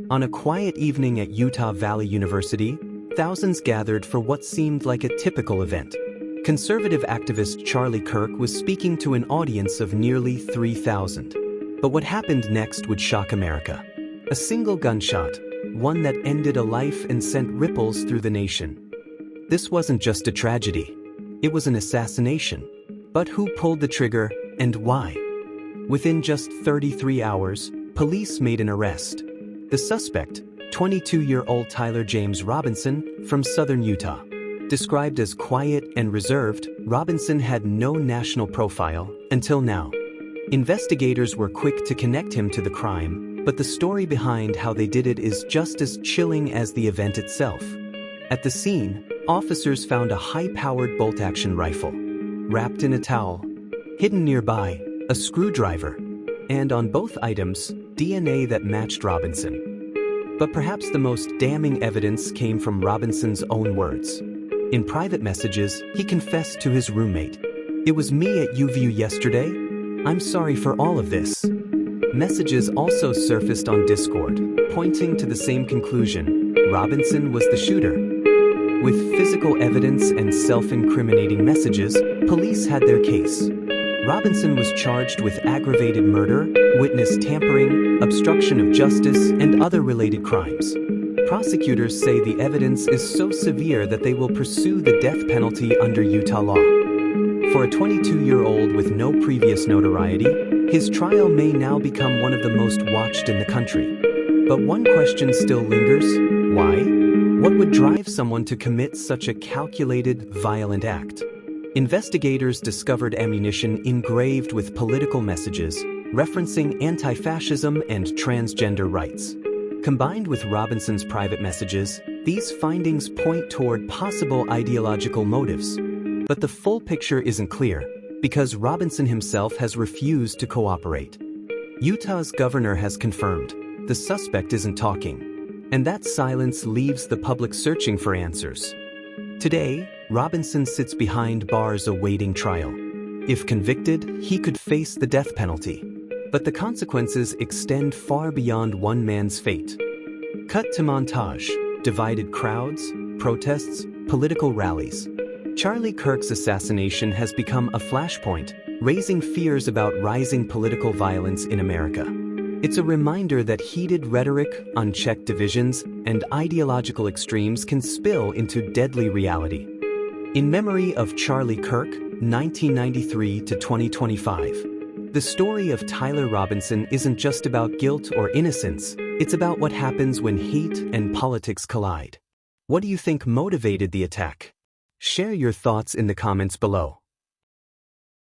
On a quiet evening at Utah Valley University, thousands gathered for what seemed like a typical event. Conservative activist Charlie Kirk was speaking to an audience of nearly 3,000. But what happened next would shock America. A single gunshot, one that ended a life and sent ripples through the nation. This wasn't just a tragedy. It was an assassination. But who pulled the trigger, and why? Within just 33 hours, police made an arrest. The suspect, 22-year-old Tyler James Robinson, from southern Utah. Described as quiet and reserved, Robinson had no national profile until now. Investigators were quick to connect him to the crime, but the story behind how they did it is just as chilling as the event itself. At the scene, officers found a high-powered bolt-action rifle, wrapped in a towel. Hidden nearby, a screwdriver, and on both items, DNA that matched Robinson. But perhaps the most damning evidence came from Robinson's own words. In private messages, he confessed to his roommate, "It was me at UVU yesterday. I'm sorry for all of this." Messages also surfaced on Discord, pointing to the same conclusion: Robinson was the shooter. With physical evidence and self-incriminating messages, police had their case. Robinson was charged with aggravated murder, witness tampering, obstruction of justice, and other related crimes. Prosecutors say the evidence is so severe that they will pursue the death penalty under Utah law. For a 22-year-old with no previous notoriety, his trial may now become one of the most watched in the country. But one question still lingers: why? What would drive someone to commit such a calculated, violent act? Investigators discovered ammunition engraved with political messages, referencing anti-fascism and transgender rights. Combined with Robinson's private messages, these findings point toward possible ideological motives. But the full picture isn't clear, because Robinson himself has refused to cooperate. Utah's governor has confirmed the suspect isn't talking, and that silence leaves the public searching for answers. Today, Robinson sits behind bars awaiting trial. If convicted, he could face the death penalty. But the consequences extend far beyond one man's fate. Cut to montage: divided crowds, protests, political rallies. Charlie Kirk's assassination has become a flashpoint, raising fears about rising political violence in America. It's a reminder that heated rhetoric, unchecked divisions, and ideological extremes can spill into deadly reality. In memory of Charlie Kirk, 1993 to 2025. The story of Tyler Robinson isn't just about guilt or innocence, it's about what happens when hate and politics collide. What do you think motivated the attack? Share your thoughts in the comments below.